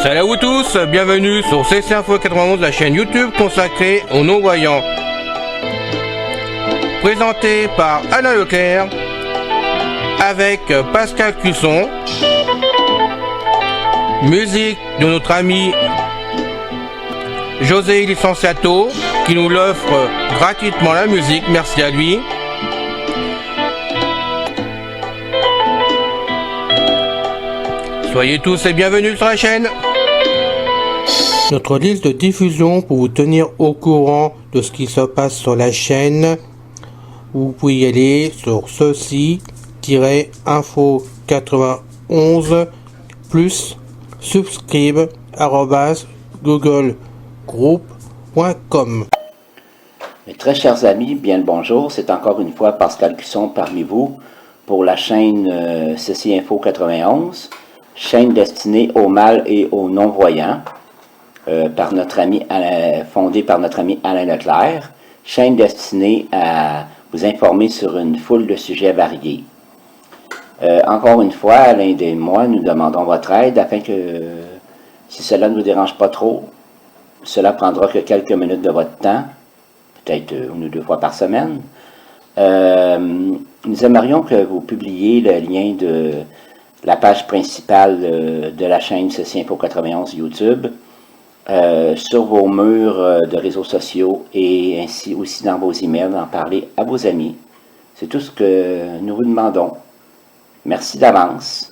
Salut à vous tous, bienvenue sur CC Info 91, la chaîne YouTube consacrée aux non-voyants. Présenté par Alain Leclerc, avec Pascal Cusson. Musique de notre ami José Licenciato, qui nous l'offre gratuitement la musique, merci à lui. Soyez tous et bienvenus sur la chaîne. Notre liste de diffusion pour vous tenir au courant de ce qui se passe sur la chaîne. Vous pouvez y aller sur ceci-info91 plus subscribe@googlegroup.com. Mes très chers amis, bien le bonjour. C'est encore une fois Pascal Cusson parmi vous pour la chaîne Ceci Info 91, chaîne destinée aux mâles et aux non-voyants, fondée par notre ami Alain Leclerc, chaîne destinée à vous informer sur une foule de sujets variés. Encore une fois, Alain et moi, nous demandons votre aide afin que, si cela ne vous dérange pas trop, cela prendra que quelques minutes de votre temps, peut-être une ou deux fois par semaine. Nous aimerions que vous publiez le lien de la page principale de la chaîne Ceci Info 91 YouTube sur vos murs de réseaux sociaux et ainsi aussi dans vos emails, d'en parler à vos amis. C'est tout ce que nous vous demandons. Merci d'avance.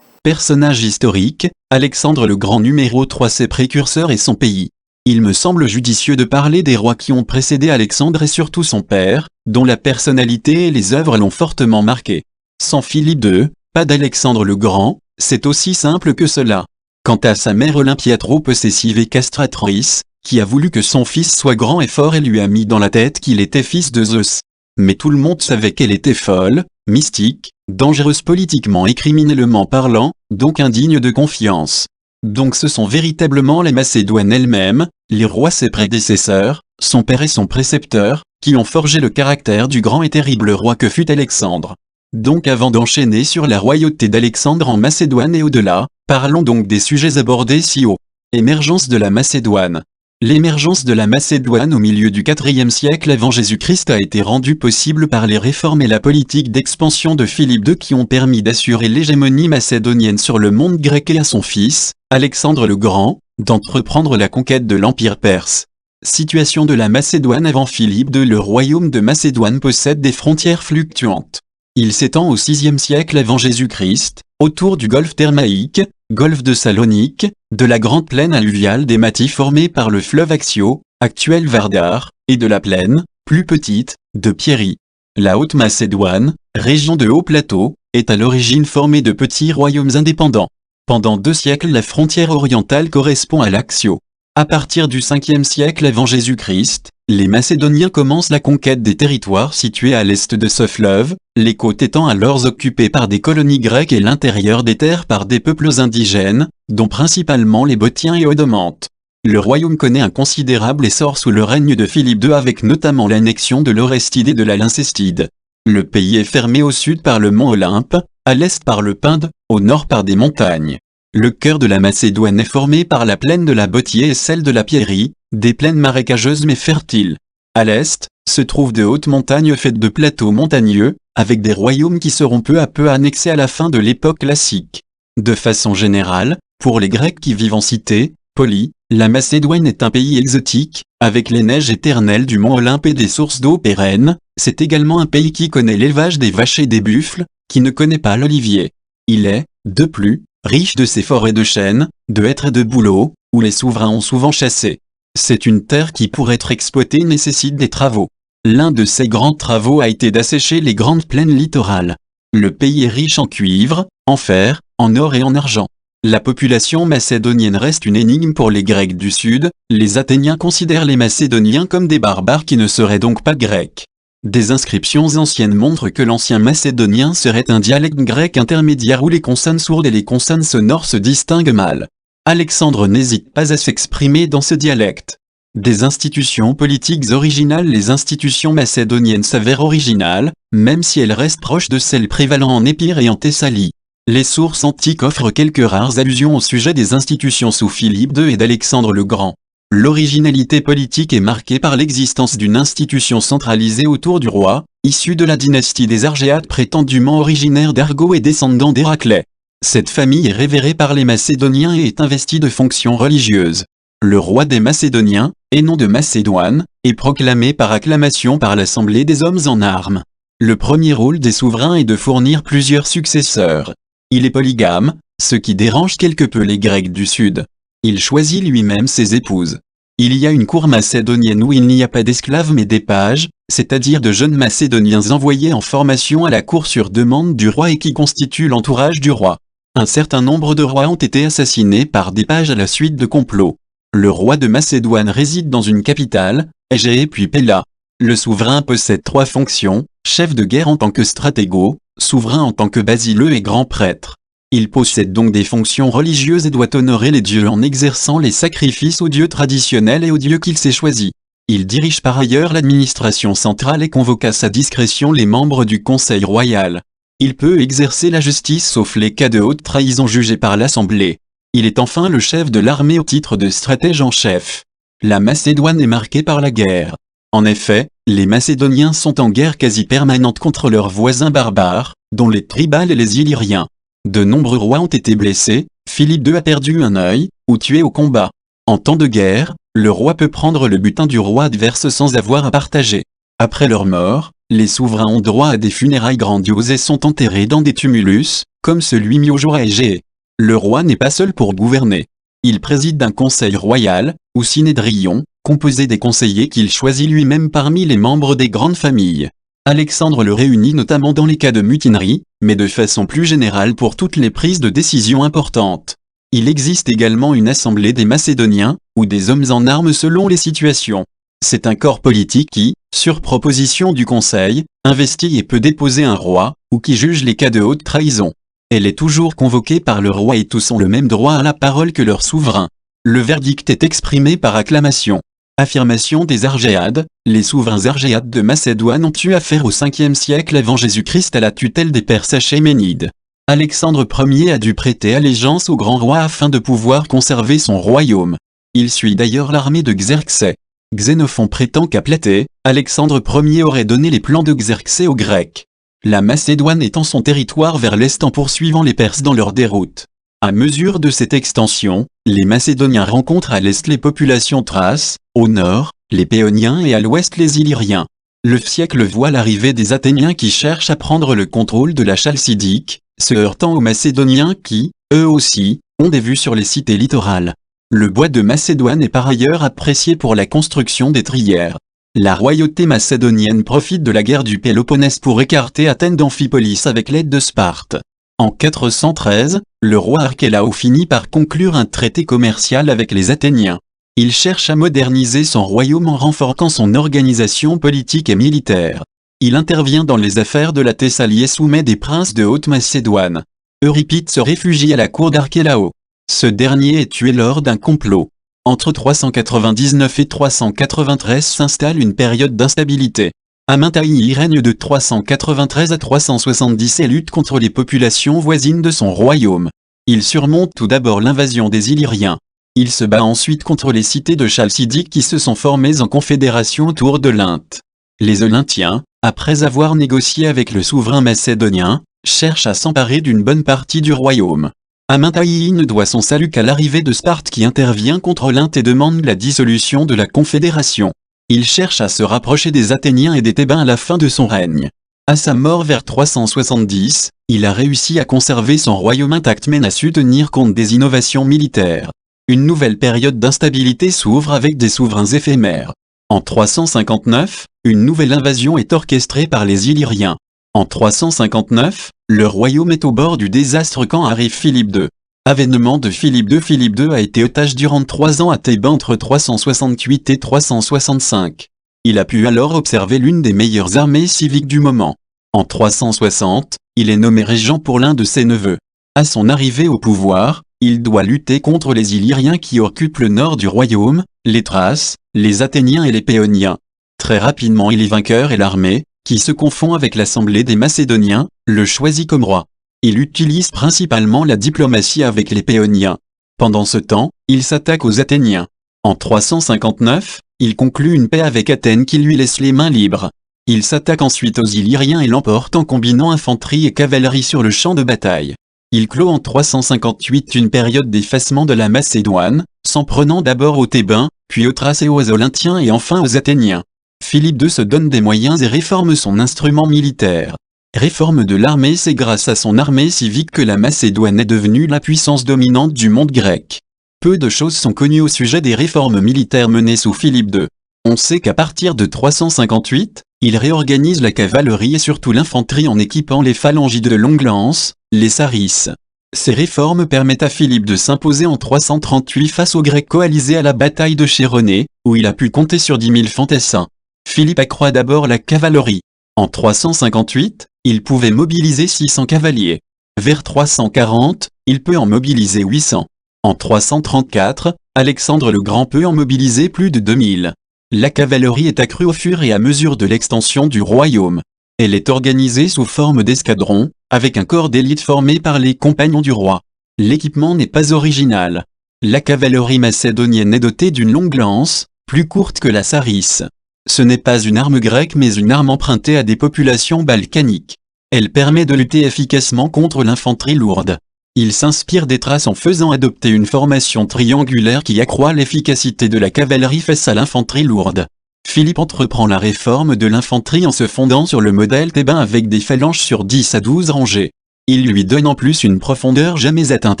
Personnage historique, Alexandre le Grand numéro 3, ses précurseurs et son pays. Il me semble judicieux de parler des rois qui ont précédé Alexandre et surtout son père, dont la personnalité et les œuvres l'ont fortement marqué. Sans Philippe II, pas d'Alexandre le Grand, c'est aussi simple que cela. Quant à sa mère Olympia trop possessive et castratrice, qui a voulu que son fils soit grand et fort et lui a mis dans la tête qu'il était fils de Zeus. Mais tout le monde savait qu'elle était folle, mystique, dangereuse politiquement et criminellement parlant, donc indigne de confiance. Donc ce sont véritablement les Macédoines elles-mêmes, les rois ses prédécesseurs, son père et son précepteur, qui ont forgé le caractère du grand et terrible roi que fut Alexandre. Donc avant d'enchaîner sur la royauté d'Alexandre en Macédoine et au-delà, parlons donc des sujets abordés si haut. Émergence de la Macédoine. L'émergence de la Macédoine au milieu du IVe siècle avant Jésus-Christ a été rendue possible par les réformes et la politique d'expansion de Philippe II qui ont permis d'assurer l'hégémonie macédonienne sur le monde grec et à son fils, Alexandre le Grand, d'entreprendre la conquête de l'Empire perse. Situation de la Macédoine avant Philippe II. Le royaume de Macédoine possède des frontières fluctuantes. Il s'étend au VIe siècle avant Jésus-Christ, autour du golfe Thermaïque, golfe de Salonique, de la grande plaine alluviale des Maties formée par le fleuve Axio, actuel Vardar, et de la plaine, plus petite, de Pierie. La Haute-Macédoine, région de haut plateau, est à l'origine formée de petits royaumes indépendants. Pendant 2 siècles la frontière orientale correspond à l'Axio. À partir du 5e siècle avant Jésus-Christ, les Macédoniens commencent la conquête des territoires situés à l'est de ce fleuve, les côtes étant alors occupées par des colonies grecques et l'intérieur des terres par des peuples indigènes, dont principalement les Bottiens et Odomantes. Le royaume connaît un considérable essor sous le règne de Philippe II avec notamment l'annexion de l'Orestide et de la Lyncestide. Le pays est fermé au sud par le mont Olympe, à l'est par le Pinde, au nord par des montagnes. Le cœur de la Macédoine est formé par la plaine de la Bottie et celle de la Pierie, des plaines marécageuses mais fertiles. À l'est, se trouvent de hautes montagnes faites de plateaux montagneux, avec des royaumes qui seront peu à peu annexés à la fin de l'époque classique. De façon générale, pour les Grecs qui vivent en cité, polis, la Macédoine est un pays exotique, avec les neiges éternelles du mont Olympe et des sources d'eau pérennes. C'est également un pays qui connaît l'élevage des vaches et des buffles, qui ne connaît pas l'olivier. Il est, de plus, riche de ses forêts de chênes, de hêtres et de bouleaux, où les souverains ont souvent chassé. C'est une terre qui pour être exploitée nécessite des travaux. L'un de ces grands travaux a été d'assécher les grandes plaines littorales. Le pays est riche en cuivre, en fer, en or et en argent. La population macédonienne reste une énigme pour les Grecs du Sud, les Athéniens considèrent les Macédoniens comme des barbares qui ne seraient donc pas grecs. Des inscriptions anciennes montrent que l'ancien macédonien serait un dialecte grec intermédiaire où les consonnes sourdes et les consonnes sonores se distinguent mal. Alexandre n'hésite pas à s'exprimer dans ce dialecte. Des institutions politiques originales. Les institutions macédoniennes s'avèrent originales, même si elles restent proches de celles prévalant en Épire et en Thessalie. Les sources antiques offrent quelques rares allusions au sujet des institutions sous Philippe II et d'Alexandre le Grand. L'originalité politique est marquée par l'existence d'une institution centralisée autour du roi, issue de la dynastie des Argéades prétendument originaire d'Argo et descendant d'Héraclès. Cette famille est révérée par les Macédoniens et est investie de fonctions religieuses. Le roi des Macédoniens, et non de Macédoine, est proclamé par acclamation par l'Assemblée des hommes en armes. Le premier rôle des souverains est de fournir plusieurs successeurs. Il est polygame, ce qui dérange quelque peu les Grecs du Sud. Il choisit lui-même ses épouses. Il y a une cour macédonienne où il n'y a pas d'esclaves mais des pages, c'est-à-dire de jeunes Macédoniens envoyés en formation à la cour sur demande du roi et qui constituent l'entourage du roi. Un certain nombre de rois ont été assassinés par des pages à la suite de complots. Le roi de Macédoine réside dans une capitale, Égée puis Péla. Le souverain possède 3 fonctions, chef de guerre en tant que stratégo, souverain en tant que basileux et grand prêtre. Il possède donc des fonctions religieuses et doit honorer les dieux en exerçant les sacrifices aux dieux traditionnels et aux dieux qu'il s'est choisis. Il dirige par ailleurs l'administration centrale et convoque à sa discrétion les membres du Conseil royal. Il peut exercer la justice sauf les cas de haute trahison jugés par l'Assemblée. Il est enfin le chef de l'armée au titre de stratège en chef. La Macédoine est marquée par la guerre. En effet, les Macédoniens sont en guerre quasi permanente contre leurs voisins barbares, dont les Tribales et les Illyriens. De nombreux rois ont été blessés, Philippe II a perdu un œil, ou tué au combat. En temps de guerre, le roi peut prendre le butin du roi adverse sans avoir à partager. Après leur mort, les souverains ont droit à des funérailles grandioses et sont enterrés dans des tumulus, comme celui mis au jour à Égée. Le roi n'est pas seul pour gouverner. Il préside d'un conseil royal, ou synédrion, composé des conseillers qu'il choisit lui-même parmi les membres des grandes familles. Alexandre le réunit notamment dans les cas de mutinerie, mais de façon plus générale pour toutes les prises de décision importantes. Il existe également une assemblée des Macédoniens, ou des hommes en armes selon les situations. C'est un corps politique qui, sur proposition du conseil, investit et peut déposer un roi, ou qui juge les cas de haute trahison. Elle est toujours convoquée par le roi et tous ont le même droit à la parole que leur souverain. Le verdict est exprimé par acclamation. Affirmation des Argéades, les souverains Argéades de Macédoine ont eu affaire au 5e siècle avant Jésus-Christ à la tutelle des Perses achéménides. Alexandre Ier a dû prêter allégeance au grand roi afin de pouvoir conserver son royaume. Il suit d'ailleurs l'armée de Xerxès. Xénophon prétend qu'à Platée, Alexandre Ier aurait donné les plans de Xerxès aux Grecs. La Macédoine étend son territoire vers l'est en poursuivant les Perses dans leur déroute. À mesure de cette extension, les Macédoniens rencontrent à l'est les populations thraces, au nord, les Péoniens et à l'ouest les Illyriens. Le siècle voit l'arrivée des Athéniens qui cherchent à prendre le contrôle de la Chalcidique, se heurtant aux Macédoniens qui, eux aussi, ont des vues sur les cités littorales. Le bois de Macédoine est par ailleurs apprécié pour la construction d'étrières. La royauté macédonienne profite de la guerre du Péloponnèse pour écarter Athènes d'Amphipolis avec l'aide de Sparte. En 413, le roi Archélaos finit par conclure un traité commercial avec les Athéniens. Il cherche à moderniser son royaume en renforçant son organisation politique et militaire. Il intervient dans les affaires de la Thessalie et soumet des princes de Haute-Macédoine. Euripide se réfugie à la cour d'Archélaos. Ce dernier est tué lors d'un complot. Entre 399 et 393 s'installe une période d'instabilité. Amintaï règne de 393 à 370 et lutte contre les populations voisines de son royaume. Il surmonte tout d'abord l'invasion des Illyriens. Il se bat ensuite contre les cités de Chalcidique qui se sont formées en confédération autour de l'Olynthe. Les Olyntiens, après avoir négocié avec le souverain macédonien, cherchent à s'emparer d'une bonne partie du royaume. Amintaï ne doit son salut qu'à l'arrivée de Sparte qui intervient contre Olynthe et demande la dissolution de la confédération. Il cherche à se rapprocher des Athéniens et des Thébains à la fin de son règne. À sa mort vers 370, il a réussi à conserver son royaume intact mais n'a su tenir compte des innovations militaires. Une nouvelle période d'instabilité s'ouvre avec des souverains éphémères. En 359, une nouvelle invasion est orchestrée par les Illyriens. En 359, le royaume est au bord du désastre quand arrive Philippe II. Avènement de Philippe II. Philippe II a été otage durant 3 ans à Thèbes entre 368 et 365. Il a pu alors observer l'une des meilleures armées civiques du moment. En 360, il est nommé régent pour l'un de ses neveux. À son arrivée au pouvoir, Il doit lutter contre les Illyriens qui occupent le nord du royaume, les Thraces, les Athéniens et les Péoniens. Très rapidement il est vainqueur et l'armée, qui se confond avec l'assemblée des Macédoniens, le choisit comme roi. Il utilise principalement la diplomatie avec les Péoniens. Pendant ce temps, il s'attaque aux Athéniens. En 359, il conclut une paix avec Athènes qui lui laisse les mains libres. Il s'attaque ensuite aux Illyriens et l'emporte en combinant infanterie et cavalerie sur le champ de bataille. Il clôt en 358 une période d'effacement de la Macédoine, s'en prenant d'abord aux Thébains, puis aux Thraces et aux Olyntiens et enfin aux Athéniens. Philippe II se donne des moyens et réforme son instrument militaire. Réforme de l'armée. C'est grâce à son armée civique que la Macédoine est devenue la puissance dominante du monde grec. Peu de choses sont connues au sujet des réformes militaires menées sous Philippe II. On sait qu'à partir de 358, il réorganise la cavalerie et surtout l'infanterie en équipant les phalangies de longue lance, les sarisses. Ces réformes permettent à Philippe de s'imposer en 338 face aux Grecs coalisés à la bataille de Chéronée, où il a pu compter sur 10 000 fantassins. Philippe accroît d'abord la cavalerie. En 358, il pouvait mobiliser 600 cavaliers. Vers 340, il peut en mobiliser 800. En 334, Alexandre le Grand peut en mobiliser plus de 2000. La cavalerie est accrue au fur et à mesure de l'extension du royaume. Elle est organisée sous forme d'escadrons, avec un corps d'élite formé par les compagnons du roi. L'équipement n'est pas original. La cavalerie macédonienne est dotée d'une longue lance, plus courte que la sarisse. Ce n'est pas une arme grecque mais une arme empruntée à des populations balkaniques. Elle permet de lutter efficacement contre l'infanterie lourde. Il s'inspire des Thraces en faisant adopter une formation triangulaire qui accroît l'efficacité de la cavalerie face à l'infanterie lourde. Philippe entreprend la réforme de l'infanterie en se fondant sur le modèle thébain avec des phalanges sur 10 à 12 rangées. Il lui donne en plus une profondeur jamais atteinte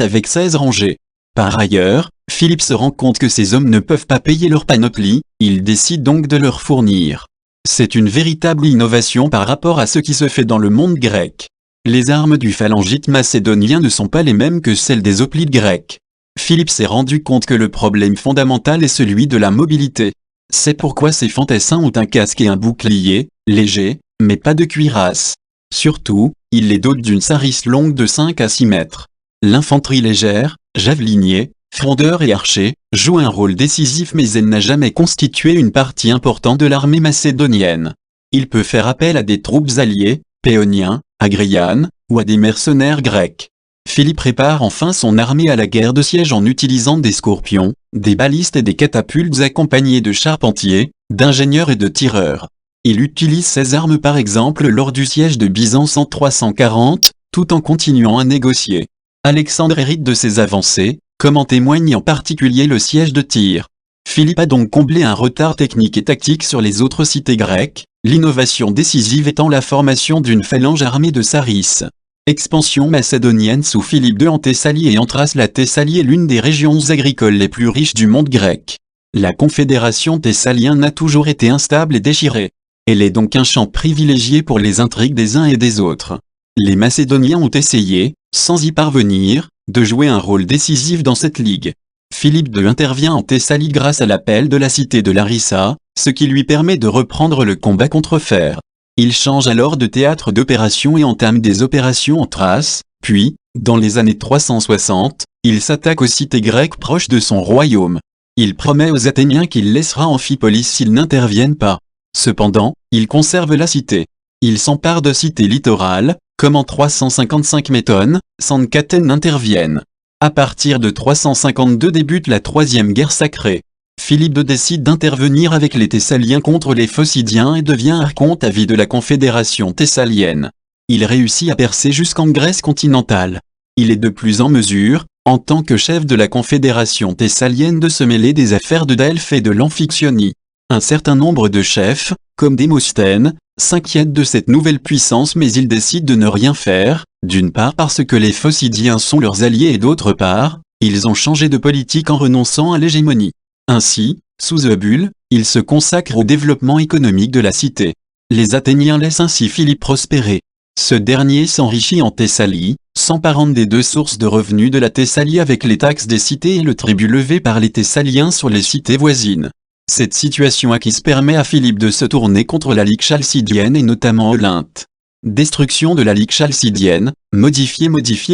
avec 16 rangées. Par ailleurs, Philippe se rend compte que ces hommes ne peuvent pas payer leur panoplie, il décide donc de leur fournir. C'est une véritable innovation par rapport à ce qui se fait dans le monde grec. Les armes du phalangite macédonien ne sont pas les mêmes que celles des hoplites grecs. Philippe s'est rendu compte que le problème fondamental est celui de la mobilité. C'est pourquoi ces fantassins ont un casque et un bouclier, légers, mais pas de cuirasse. Surtout, il les dote d'une sarisse longue de 5 à 6 mètres. L'infanterie légère, javelinier, frondeur et archer, joue un rôle décisif mais elle n'a jamais constitué une partie importante de l'armée macédonienne. Il peut faire appel à des troupes alliées, péoniens, agrianes, ou à des mercenaires grecs. Philippe prépare enfin son armée à la guerre de siège en utilisant des scorpions, des balistes et des catapultes accompagnés de charpentiers, d'ingénieurs et de tireurs. Il utilise ces armes par exemple lors du siège de Byzance en 340, tout en continuant à négocier. Alexandre hérite de ses avancées, comme en témoigne en particulier le siège de Tyr. Philippe a donc comblé un retard technique et tactique sur les autres cités grecques, l'innovation décisive étant la formation d'une phalange armée de sarisses. Expansion macédonienne sous Philippe II en Thessalie et en Thrace. La Thessalie est l'une des régions agricoles les plus riches du monde grec. La confédération thessalienne a toujours été instable et déchirée. Elle est donc un champ privilégié pour les intrigues des uns et des autres. Les Macédoniens ont essayé, sans y parvenir, de jouer un rôle décisif dans cette ligue. Philippe II intervient en Thessalie grâce à l'appel de la cité de Larissa, ce qui lui permet de reprendre le combat contre Fer. Il change alors de théâtre d'opération et entame des opérations en Thrace, puis, dans les années 360, il s'attaque aux cités grecques proches de son royaume. Il promet aux Athéniens qu'il laissera Amphipolis s'ils n'interviennent pas. Cependant, il conserve la cité. Il s'empare de cités littorales, comme en 355 Métone, sans qu'Athènes n'intervienne. À partir de 352 débute la troisième guerre sacrée. Philippe II décide d'intervenir avec les Thessaliens contre les Phocidiens et devient archonte à vie de la confédération thessalienne. Il réussit à percer jusqu'en Grèce continentale. Il est de plus en mesure, en tant que chef de la confédération thessalienne, de se mêler des affaires de Delphes et de l'Amphictyonie. Un certain nombre de chefs, comme Démosthène, s'inquiètent de cette nouvelle puissance mais ils décident de ne rien faire, d'une part parce que les Phocidiens sont leurs alliés et d'autre part, ils ont changé de politique en renonçant à l'hégémonie. Ainsi, sous Eubule, ils se consacrent au développement économique de la cité. Les Athéniens laissent ainsi Philippe prospérer. Ce dernier s'enrichit en Thessalie, s'emparant des deux sources de revenus de la Thessalie avec les taxes des cités et le tribut levé par les Thessaliens sur les cités voisines. Cette situation acquise permet à Philippe de se tourner contre la ligue chalcidienne et notamment Olynte. Destruction de la Ligue chalcidienne, modifier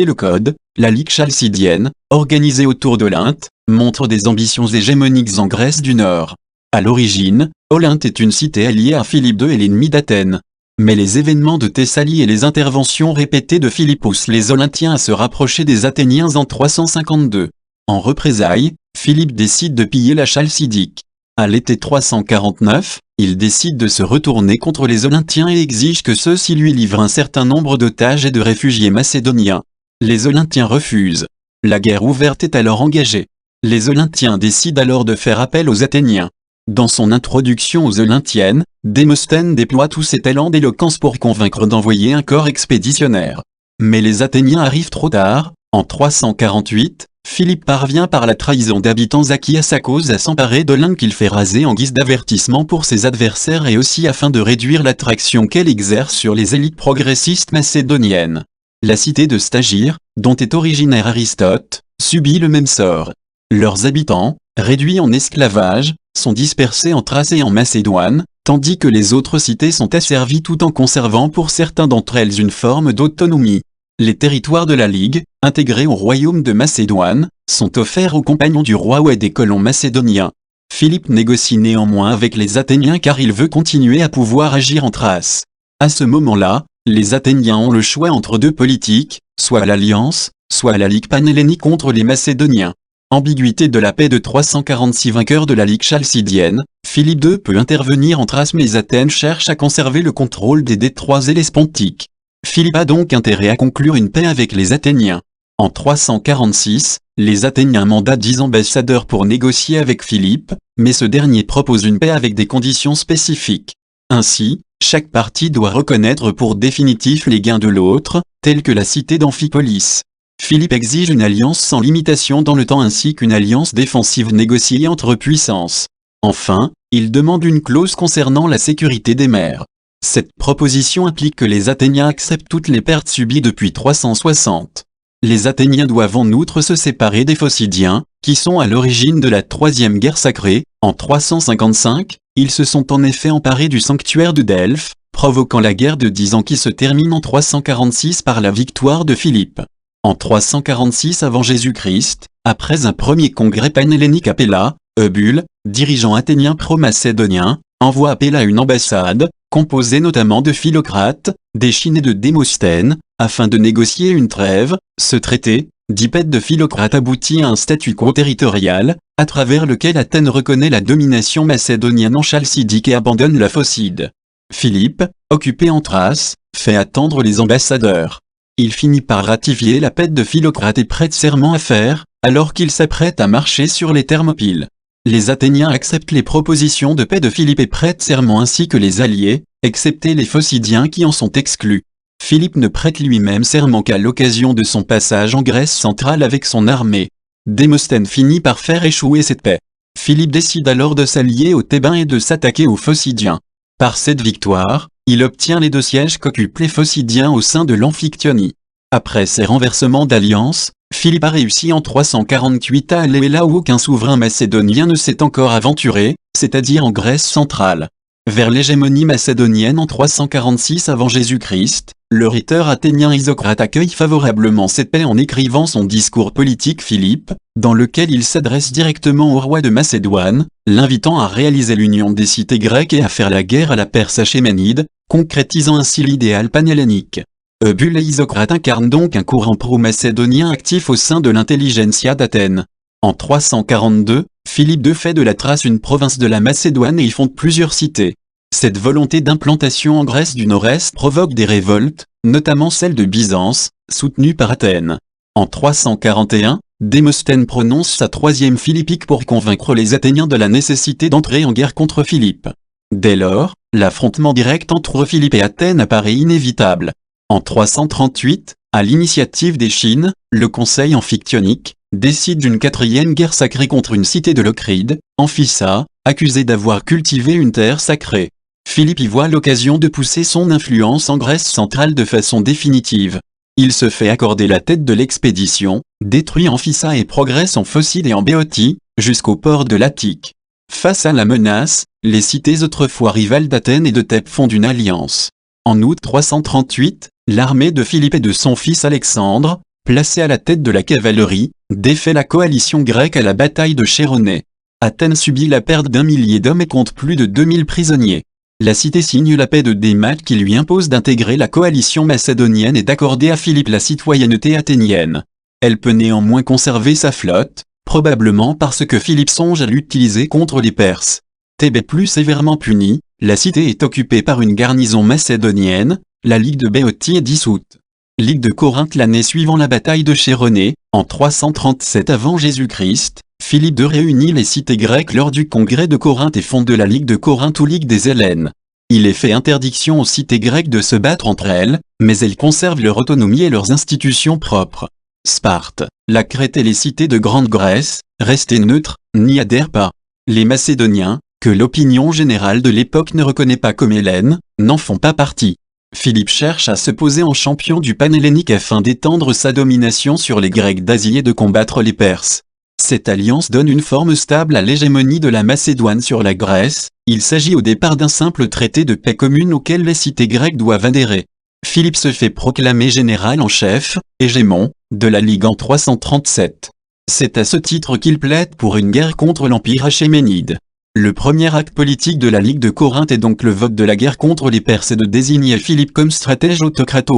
le code. La Ligue chalcidienne, organisée autour d'Olynthe, montre des ambitions hégémoniques en Grèce du Nord. À l'origine, Olynthe est une cité alliée à Philippe II et l'ennemi d'Athènes. Mais les événements de Thessalie et les interventions répétées de Philippe poussent les Olyntiens à se rapprocher des Athéniens en 352. En représailles, Philippe décide de piller la Chalcidique. À l'été 349, il décide de se retourner contre les Olyntiens et exige que ceux-ci lui livrent un certain nombre d'otages et de réfugiés macédoniens. Les Olyntiens refusent. La guerre ouverte est alors engagée. Les Olyntiens décident alors de faire appel aux Athéniens. Dans son introduction aux Olyntiennes, Démosthène déploie tout ses talents d'éloquence pour convaincre d'envoyer un corps expéditionnaire. Mais les Athéniens arrivent trop tard. En 348, Philippe parvient par la trahison d'habitants acquis à sa cause à s'emparer d'Olynte qu'il fait raser en guise d'avertissement pour ses adversaires et aussi afin de réduire l'attraction qu'elle exerce sur les élites progressistes macédoniennes. La cité de Stagir, dont est originaire Aristote, subit le même sort. Leurs habitants, réduits en esclavage, sont dispersés en Thrace et en Macédoine, tandis que les autres cités sont asservies tout en conservant pour certains d'entre elles une forme d'autonomie. Les territoires de la Ligue, intégrés au royaume de Macédoine, sont offerts aux compagnons du roi ou à des colons macédoniens. Philippe négocie néanmoins avec les Athéniens car il veut continuer à pouvoir agir en Thrace. À ce moment-là, les Athéniens ont le choix entre deux politiques, soit l'Alliance, soit la Ligue panhellénique contre les Macédoniens. Ambiguïté de la paix de 346 vainqueur de la Ligue chalcidienne, Philippe II peut intervenir en Thrace mais Athènes cherche à conserver le contrôle des détroits hellespontiques. Philippe a donc intérêt à conclure une paix avec les Athéniens. En 346, les Athéniens mandatent 10 ambassadeurs pour négocier avec Philippe, mais ce dernier propose une paix avec des conditions spécifiques. Ainsi, chaque partie doit reconnaître pour définitif les gains de l'autre, tels que la cité d'Amphipolis. Philippe exige une alliance sans limitation dans le temps ainsi qu'une alliance défensive négociée entre puissances. Enfin, il demande une clause concernant la sécurité des mers. Cette proposition implique que les Athéniens acceptent toutes les pertes subies depuis 360. Les Athéniens doivent en outre se séparer des Phocidiens, qui sont à l'origine de la troisième guerre sacrée. En 355, ils se sont en effet emparés du sanctuaire de Delphes, provoquant la guerre de 10 ans qui se termine en 346 par la victoire de Philippe. En 346 avant Jésus-Christ, après un premier congrès panhellénique à Péla, Eubule, dirigeant athénien pro-macédonien, envoie à Péla une ambassade, composée notamment de Philocrate, d'Échine et de Démosthène, afin de négocier une trêve. Ce traité, dit paix de Philocrate, aboutit à un statu quo territorial, à travers lequel Athènes reconnaît la domination macédonienne en Chalcidique et abandonne la Phocide. Philippe, occupé en Thrace, fait attendre les ambassadeurs. Il finit par ratifier la paix de Philocrate et prête serment à faire, alors qu'il s'apprête à marcher sur les Thermopyles. Les Athéniens acceptent les propositions de paix de Philippe et prêtent serment ainsi que les alliés, excepté les Phocidiens qui en sont exclus. Philippe ne prête lui-même serment qu'à l'occasion de son passage en Grèce centrale avec son armée. Démosthène finit par faire échouer cette paix. Philippe décide alors de s'allier aux Thébains et de s'attaquer aux Phocidiens. Par cette victoire, il obtient les 2 sièges qu'occupent les Phocidiens au sein de l'Amphictyonie. Après ces renversements d'alliance, Philippe a réussi en 348 à aller là où aucun souverain macédonien ne s'est encore aventuré, c'est-à-dire en Grèce centrale. Vers l'hégémonie macédonienne en 346 avant Jésus-Christ, le rhéteur athénien Isocrate accueille favorablement cette paix en écrivant son discours politique Philippe, dans lequel il s'adresse directement au roi de Macédoine, l'invitant à réaliser l'union des cités grecques et à faire la guerre à la Perse achéménide, concrétisant ainsi l'idéal panhellénique. Eubule et Isocrate incarnent donc un courant pro-macédonien actif au sein de l'intelligentsia d'Athènes. En 342, Philippe II fait de la Thrace une province de la Macédoine et y fonde plusieurs cités. Cette volonté d'implantation en Grèce du Nord-Est provoque des révoltes, notamment celle de Byzance, soutenue par Athènes. En 341, Démosthène prononce sa 3e philippique pour convaincre les Athéniens de la nécessité d'entrer en guerre contre Philippe. Dès lors, l'affrontement direct entre Philippe et Athènes apparaît inévitable. En 338, à l'initiative d'Échine, le conseil amphictyonique décide d'une 4e guerre sacrée contre une cité de Locride, Amphissa, accusée d'avoir cultivé une terre sacrée. Philippe y voit l'occasion de pousser son influence en Grèce centrale de façon définitive. Il se fait accorder la tête de l'expédition, détruit Amphissa et progresse en Phocide et en Béotie, jusqu'au port de l'Attique. Face à la menace, les cités autrefois rivales d'Athènes et de Thèbes font une alliance. En août 338, l'armée de Philippe et de son fils Alexandre, placée à la tête de la cavalerie, défait la coalition grecque à la bataille de Chéronée. Athènes subit la perte d'1 millier d'hommes et compte plus de 2000 prisonniers. La cité signe la paix de Démate qui lui impose d'intégrer la coalition macédonienne et d'accorder à Philippe la citoyenneté athénienne. Elle peut néanmoins conserver sa flotte, probablement parce que Philippe songe à l'utiliser contre les Perses. Thèbes est plus sévèrement punie, la cité est occupée par une garnison macédonienne, la Ligue de Béotie est dissoute. Ligue de Corinthe l'année suivant la bataille de Chéronée, en 337 avant Jésus-Christ, Philippe II réunit les cités grecques lors du congrès de Corinthe et fonde la Ligue de Corinthe ou Ligue des Hellènes. Il est fait interdiction aux cités grecques de se battre entre elles, mais elles conservent leur autonomie et leurs institutions propres. Sparte, la Crète et les cités de Grande Grèce, restées neutres, n'y adhèrent pas. Les Macédoniens, que l'opinion générale de l'époque ne reconnaît pas comme hellènes, n'en font pas partie. Philippe cherche à se poser en champion du Panhellénique afin d'étendre sa domination sur les Grecs d'Asie et de combattre les Perses. Cette alliance donne une forme stable à l'hégémonie de la Macédoine sur la Grèce, il s'agit au départ d'un simple traité de paix commune auquel les cités grecques doivent adhérer. Philippe se fait proclamer général en chef, hégémon, de la Ligue en 337. C'est à ce titre qu'il plaide pour une guerre contre l'Empire achéménide. Le premier acte politique de la Ligue de Corinthe est donc le vote de la guerre contre les Perses et de désigner Philippe comme stratège autocrate.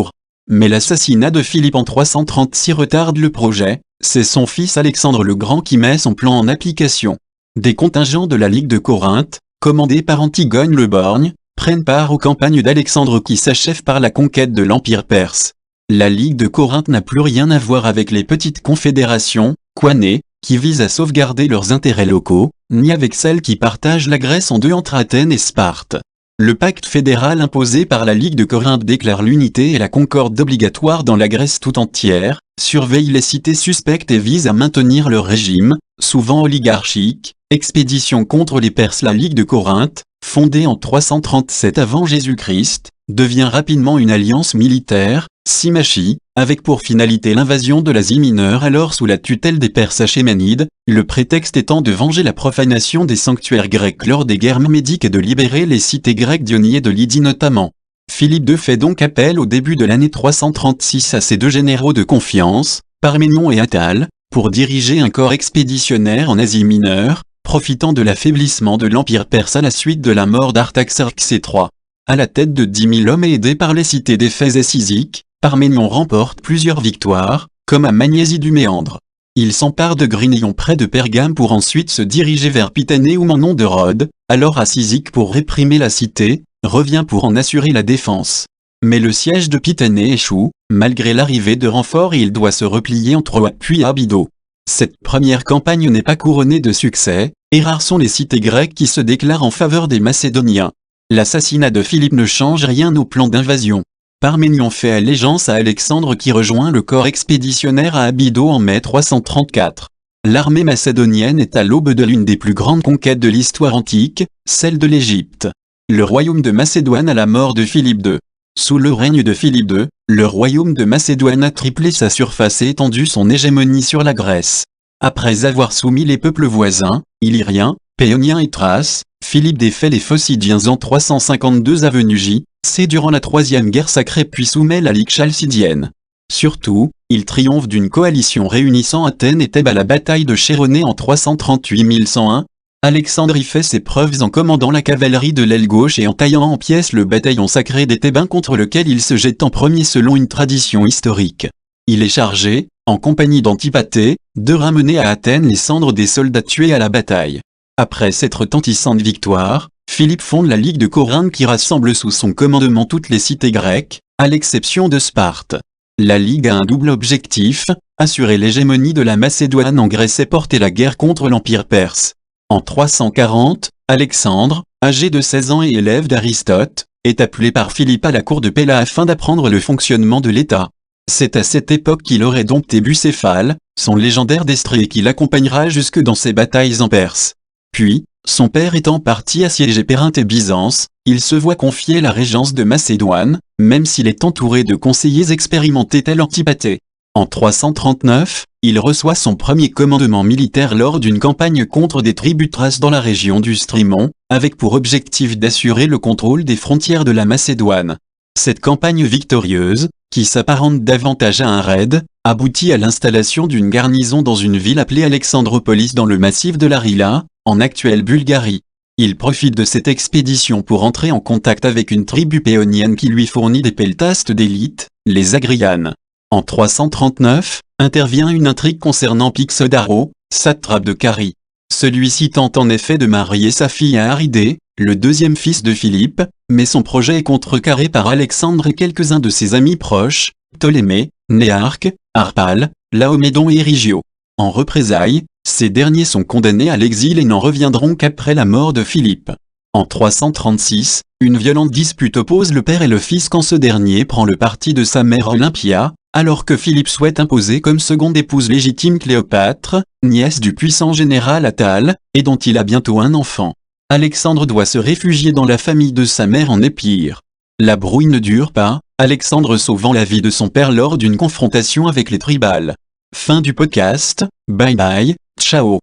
Mais l'assassinat de Philippe en 336 retarde le projet, c'est son fils Alexandre le Grand qui met son plan en application. Des contingents de la Ligue de Corinthe, commandés par Antigone le Borgne, prennent part aux campagnes d'Alexandre qui s'achèvent par la conquête de l'Empire perse. La Ligue de Corinthe n'a plus rien à voir avec les petites confédérations, koinées, qui visent à sauvegarder leurs intérêts locaux, ni avec celles qui partagent la Grèce en deux entre Athènes et Sparte. Le pacte fédéral imposé par la Ligue de Corinthe déclare l'unité et la concorde obligatoire dans la Grèce tout entière, surveille les cités suspectes et vise à maintenir leur régime, souvent oligarchique. Expédition contre les Perses. La Ligue de Corinthe, fondée en 337 avant Jésus-Christ, devient rapidement une alliance militaire, Symmachie, avec pour finalité l'invasion de l'Asie mineure alors sous la tutelle des Perses achéménides, le prétexte étant de venger la profanation des sanctuaires grecs lors des guerres médiques et de libérer les cités grecques d'Ionie et de Lydie notamment. Philippe II fait donc appel au début de l'année 336 à ses deux généraux de confiance, Parménion et Attale, pour diriger un corps expéditionnaire en Asie mineure, profitant de l'affaiblissement de l'Empire perse à la suite de la mort d'Artaxerxès III. À la tête de 10 000 hommes et aidé par les cités d'Éphèse et Cyzique, Parménion remporte plusieurs victoires, comme à Magnésie du Méandre. Il s'empare de Grignion près de Pergame pour ensuite se diriger vers Pitannée ou Manon de Rhodes, alors à Cyzique pour réprimer la cité, revient pour en assurer la défense. Mais le siège de Pitannée échoue, malgré l'arrivée de renforts et il doit se replier en Troie puis à Abydos. Cette première campagne n'est pas couronnée de succès, et rares sont les cités grecques qui se déclarent en faveur des Macédoniens. L'assassinat de Philippe ne change rien au plan d'invasion. Parménion fait allégeance à Alexandre qui rejoint le corps expéditionnaire à Abydos en mai 334. L'armée macédonienne est à l'aube de l'une des plus grandes conquêtes de l'histoire antique, celle de l'Égypte. Le royaume de Macédoine à la mort de Philippe II. Sous le règne de Philippe II, le royaume de Macédoine a triplé sa surface et étendu son hégémonie sur la Grèce. Après avoir soumis les peuples voisins, Illyriens, Péoniens et Thraces, Philippe défait les Phocidiens en 352 avenue J, c'est durant la troisième guerre sacrée puis soumet la Ligue chalcidienne. Surtout, il triomphe d'une coalition réunissant Athènes et Thèbes à la bataille de Chéronée en 338 101. Alexandre y fait ses preuves en commandant la cavalerie de l'aile gauche et en taillant en pièces le bataillon sacré des Thébains contre lequel il se jette en premier selon une tradition historique. Il est chargé, en compagnie d'Antipater, de ramener à Athènes les cendres des soldats tués à la bataille. Après cette retentissante victoire, Philippe fonde la Ligue de Corinthe qui rassemble sous son commandement toutes les cités grecques, à l'exception de Sparte. La Ligue a un double objectif, assurer l'hégémonie de la Macédoine en Grèce et porter la guerre contre l'Empire perse. En 340, Alexandre, âgé de 16 ans et élève d'Aristote, est appelé par Philippe à la cour de Péla afin d'apprendre le fonctionnement de l'État. C'est à cette époque qu'il aurait dompté Bucéphale, son légendaire destrier qui l'accompagnera jusque dans ses batailles en Perse. Puis, son père étant parti assiéger Périnthe et Byzance, il se voit confier la régence de Macédoine, même s'il est entouré de conseillers expérimentés tels Antipater. En 339, il reçoit son premier commandement militaire lors d'une campagne contre des tribus thraces dans la région du Strymon, avec pour objectif d'assurer le contrôle des frontières de la Macédoine. Cette campagne victorieuse, qui s'apparente davantage à un raid, aboutit à l'installation d'une garnison dans une ville appelée Alexandropolis dans le massif de l'Arila, en actuelle Bulgarie. Il profite de cette expédition pour entrer en contact avec une tribu péonienne qui lui fournit des peltastes d'élite, les Agrianes. En 339, intervient une intrigue concernant Pixodaro, satrape de Carie. Celui-ci tente en effet de marier sa fille à Aridée, le deuxième fils de Philippe, mais son projet est contrecarré par Alexandre et quelques-uns de ses amis proches, Ptolémée, Néarque, Harpale, Laomédon et Érigio. En représailles, ces derniers sont condamnés à l'exil et n'en reviendront qu'après la mort de Philippe. En 336, une violente dispute oppose le père et le fils quand ce dernier prend le parti de sa mère Olympia, alors que Philippe souhaite imposer comme seconde épouse légitime Cléopâtre, nièce du puissant général Attale, et dont il a bientôt un enfant. Alexandre doit se réfugier dans la famille de sa mère en Épire. La brouille ne dure pas, Alexandre sauvant la vie de son père lors d'une confrontation avec les tribales. Fin du podcast, bye bye, ciao.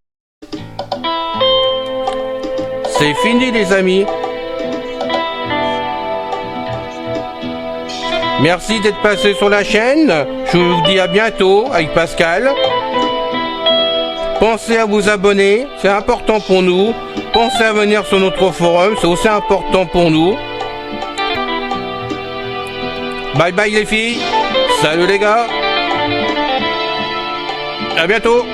C'est fini les amis. Merci d'être passé sur la chaîne. Je vous dis à bientôt avec Pascal. Pensez à vous abonner, c'est important pour nous. Pensez à venir sur notre forum, c'est aussi important pour nous. Bye bye les filles. Salut les gars. À bientôt.